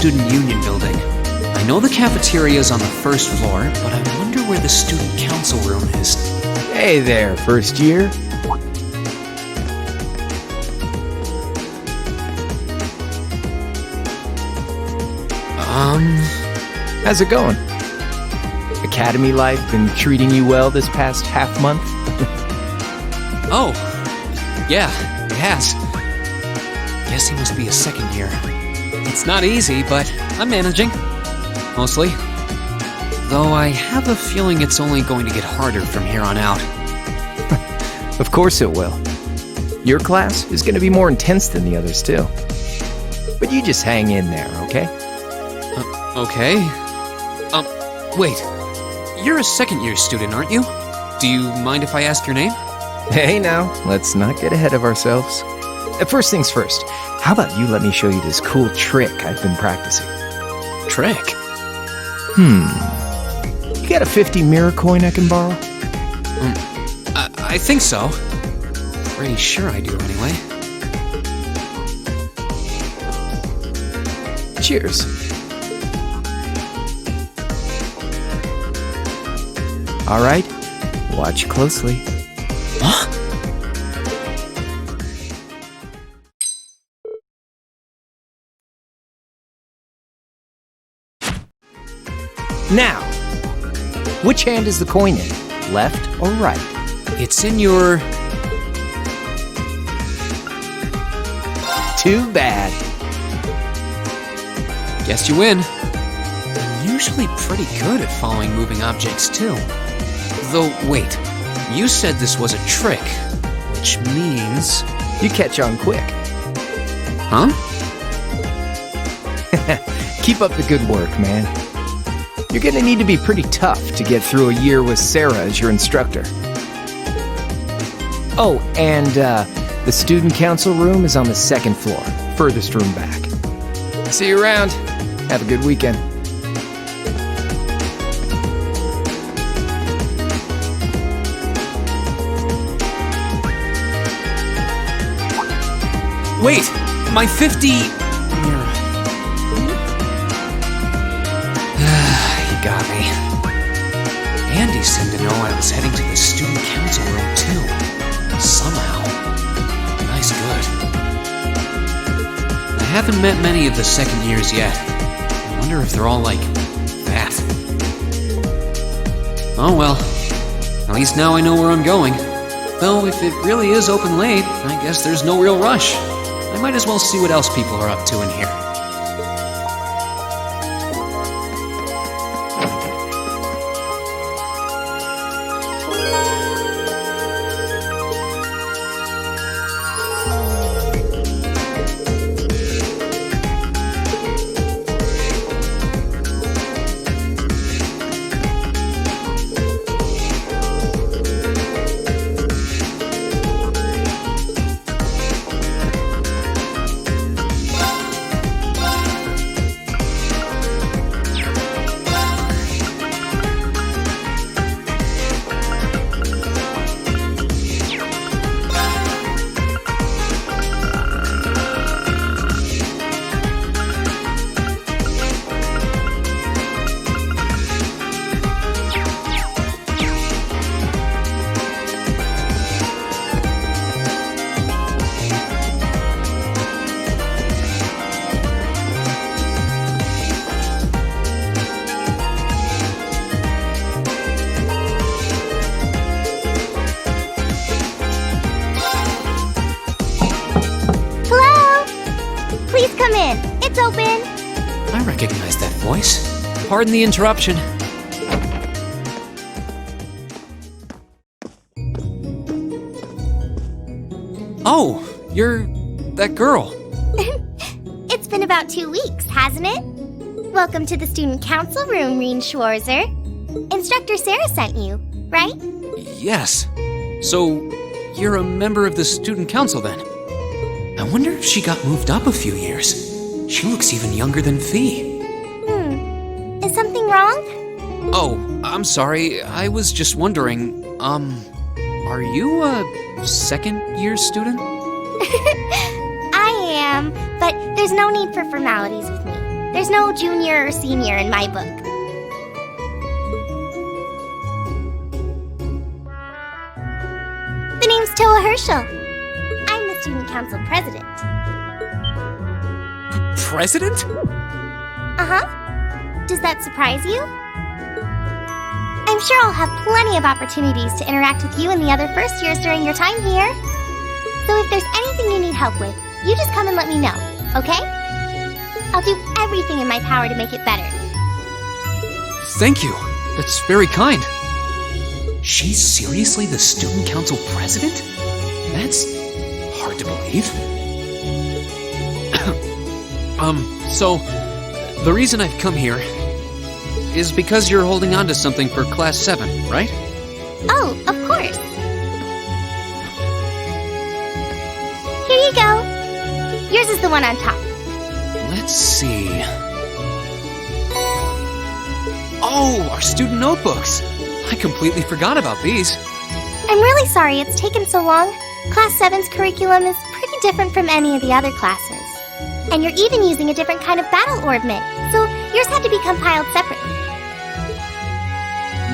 Student Union building. I know the cafeteria is on the first floor, but I wonder where the Student Council room is. Hey there, first year. How's it going? Academy life been treating you well this past half month? Oh, yeah, it has. Guess he must be a second year. It's not easy, but I'm managing. Mostly. Though I have a feeling it's only going to get harder from here on out. Of course it will. Your class is going to be more intense than the others, too. But you just hang in there, okay? Okay. Wait. You're a second-year student, aren't you? Do you mind if I ask your name? Hey now, let's not get ahead of ourselves. First things first, how about you let me show you this cool trick I've been practicing? Trick? You got a 50 mirror coin I can borrow? I think so. Pretty sure I do, anyway. Cheers. All right, watch closely. Huh? Now, which hand is the coin in? Left or right? It's in your... Too bad. Guess you win. I'm usually pretty good at following moving objects, too. Though, wait. You said this was a trick, which means... You catch on quick. Huh? Keep up the good work, man. You're gonna need to be pretty tough to get through a year with Sarah as your instructor. Oh, and the student council room is on the second floor, furthest room back. See you around. Have a good weekend. Wait! My 50... mirror. You got me. Andy seemed to know I was heading to the student council room, too. Somehow. Nice good. I haven't met many of the second years yet. I wonder if they're all like that. Oh well. At least now I know where I'm going. Though if it really is open late, I guess there's no real rush. I might as well see what else people are up to in here. Come in. It's open. I recognize that voice. Pardon the interruption. Oh, you're that girl. It's been about 2 weeks, hasn't it? Welcome to the student council room, Reen Schwarzer. Instructor Sarah sent you, right? Yes. So, you're a member of the student council then? I wonder if she got moved up a few years. She looks even younger than Fee. Is something wrong? Oh, I'm sorry. I was just wondering, are you a second-year student? I am, but there's no need for formalities with me. There's no junior or senior in my book. The name's Toa Herschel. I'm the student council president. President? Uh-huh. Does that surprise you? I'm sure I'll have plenty of opportunities to interact with you and the other first years during your time here. So if there's anything you need help with, you just come and let me know, okay? I'll do everything in my power to make it better. Thank you. That's very kind. She's seriously the student council president? That's hard to believe. So, the reason I've come here is because you're holding on to something for Class 7, right? Oh, of course. Here you go. Yours is the one on top. Let's see. Oh, our student notebooks. I completely forgot about these. I'm really sorry it's taken so long. Class 7's curriculum is pretty different from any of the other classes. And you're even using a different kind of battle orbment, so yours had to be compiled separately.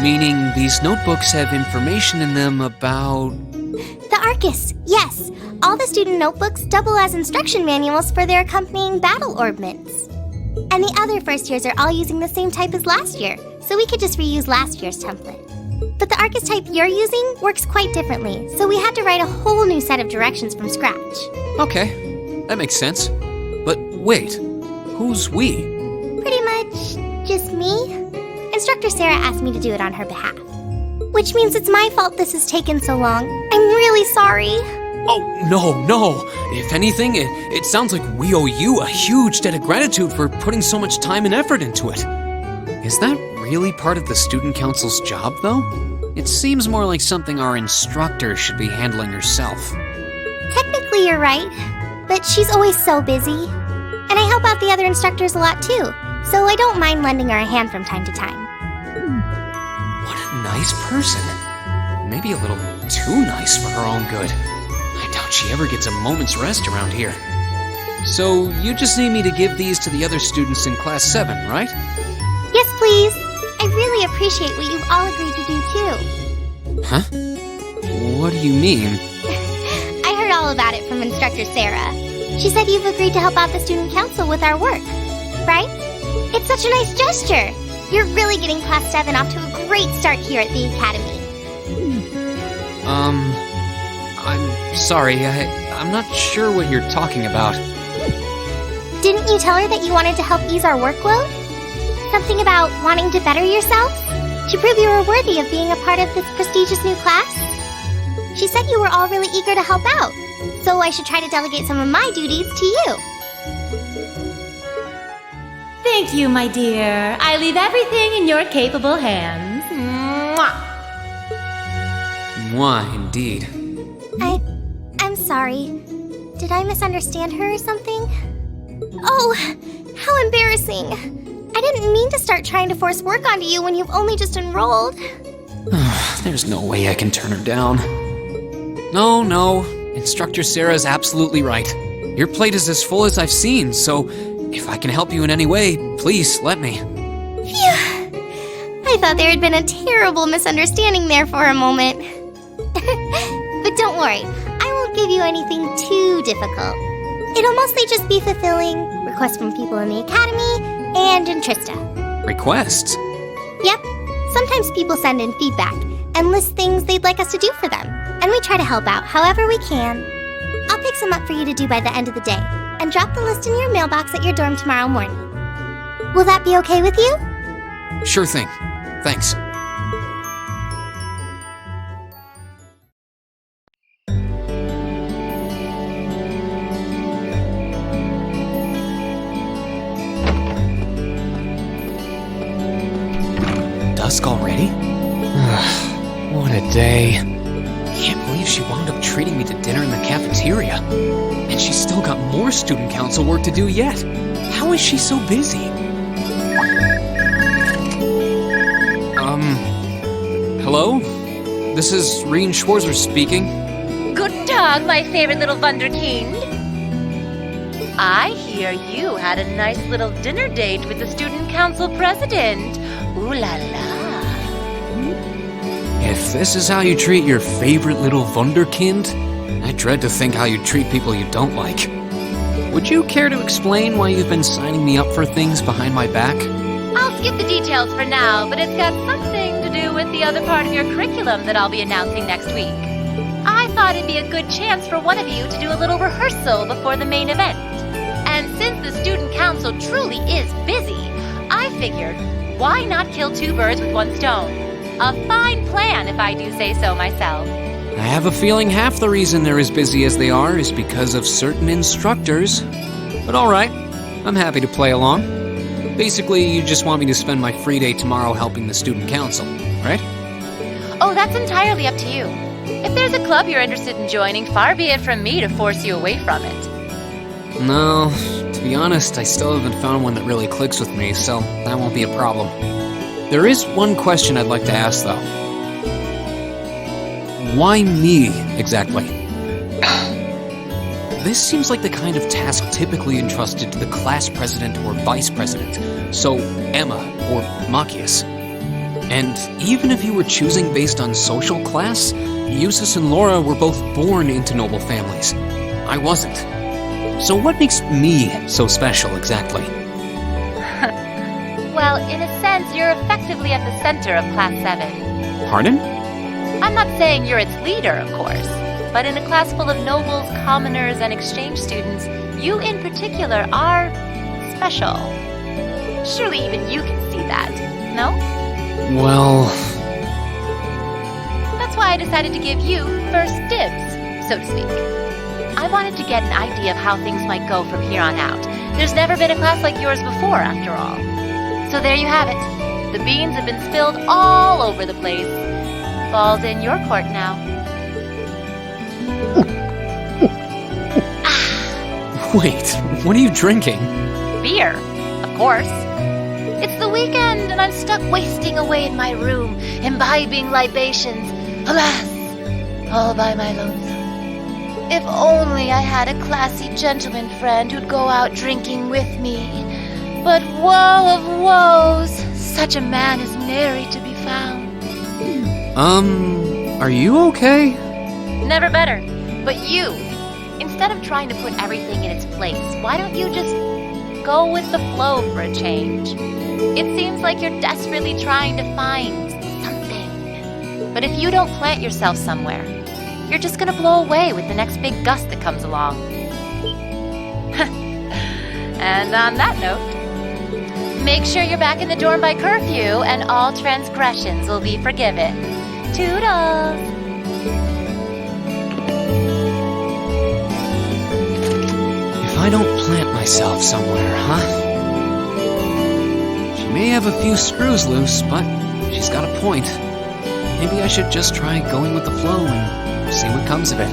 Meaning these notebooks have information in them about... The Arcus, yes. All the student notebooks double as instruction manuals for their accompanying battle orbments. And the other first years are all using the same type as last year, so we could just reuse last year's template. But the Arcus type you're using works quite differently, so we had to write a whole new set of directions from scratch. Okay, that makes sense. But wait, who's we? Pretty much just me. Instructor Sarah asked me to do it on her behalf. Which means it's my fault this has taken so long. I'm really sorry. Oh, no. If anything, it sounds like we owe you a huge debt of gratitude for putting so much time and effort into it. Is that really part of the student council's job, though? It seems more like something our instructor should be handling herself. Technically, you're right. But she's always so busy. And I help out the other instructors a lot, too. So I don't mind lending her a hand from time to time. What a nice person. Maybe a little too nice for her own good. I doubt she ever gets a moment's rest around here. So you just need me to give these to the other students in Class 7, right? Yes, please. I really appreciate what you've all agreed to do, too. Huh? What do you mean? I heard all about it from Instructor Sarah. She said you've agreed to help out the student council with our work, right? It's such a nice gesture. You're really getting Class 7 off to a great start here at the Academy. I'm sorry, I'm not sure what you're talking about. Didn't you tell her that you wanted to help ease our workload? Something about wanting to better yourself? To prove you were worthy of being a part of this prestigious new class? She said you were all really eager to help out, so I should try to delegate some of my duties to you. Thank you, my dear. I leave everything in your capable hands. Mwah! Mwah, indeed. I'm sorry. Did I misunderstand her or something? Oh, how embarrassing. I didn't mean to start trying to force work onto you when you've only just enrolled. There's no way I can turn her down. No. Instructor Sarah's absolutely right. Your plate is as full as I've seen, so if I can help you in any way, please let me. Phew. I thought there had been a terrible misunderstanding there for a moment. But don't worry, I won't give you anything too difficult. It'll mostly just be fulfilling requests from people in the Academy and in Trista. Requests? Yep. Sometimes people send in feedback and list things they'd like us to do for them, and we try to help out however we can. I'll pick some up for you to do by the end of the day, and drop the list in your mailbox at your dorm tomorrow morning. Will that be okay with you? Sure thing. Thanks. Dusk already? What a day. Can't believe she wound up treating me to dinner in the cafeteria. And she's still got more student council work to do yet. How is she so busy? Hello? This is Rien Schwarzer speaking. Guten Tag, my favorite little Wunderkind. I hear you had a nice little dinner date with the student council president. Ooh la la. If this is how you treat your favorite little wunderkind, I dread to think how you treat people you don't like. Would you care to explain why you've been signing me up for things behind my back? I'll skip the details for now, but it's got something to do with the other part of your curriculum that I'll be announcing next week. I thought it'd be a good chance for one of you to do a little rehearsal before the main event. And since the student council truly is busy, I figured, why not kill two birds with one stone? A fine plan, if I do say so myself. I have a feeling half the reason they're as busy as they are is because of certain instructors. But alright, I'm happy to play along. Basically, you just want me to spend my free day tomorrow helping the student council, right? Oh, that's entirely up to you. If there's a club you're interested in joining, far be it from me to force you away from it. No, to be honest, I still haven't found one that really clicks with me, so that won't be a problem. There is one question I'd like to ask, though. Why me, exactly? This seems like the kind of task typically entrusted to the class president or vice president, so Emma or Machias. And even if you were choosing based on social class, Eustace and Laura were both born into noble families. I wasn't. So what makes me so special, exactly? Well, in a sense, you're effectively at the center of Class 7. Pardon? I'm not saying you're its leader, of course, but in a class full of nobles, commoners, and exchange students, you in particular are special. Surely even you can see that, no? Well... That's why I decided to give you first dibs, so to speak. I wanted to get an idea of how things might go from here on out. There's never been a class like yours before, after all. So there you have it. The beans have been spilled all over the place. Ball's in your court now. Wait, what are you drinking? Beer, of course. It's the weekend and I'm stuck wasting away in my room, imbibing libations. Alas, all by my lonesome. If only I had a classy gentleman friend who'd go out drinking with me. But woe of woes, such a man is nary to be found. Are you okay? Never better. But you, instead of trying to put everything in its place, why don't you just go with the flow for a change? It seems like you're desperately trying to find something. But if you don't plant yourself somewhere, you're just gonna blow away with the next big gust that comes along. And on that note, make sure you're back in the dorm by curfew and all transgressions will be forgiven. Toodles! If I don't plant myself somewhere, huh? She may have a few screws loose, but she's got a point. Maybe I should just try going with the flow and see what comes of it.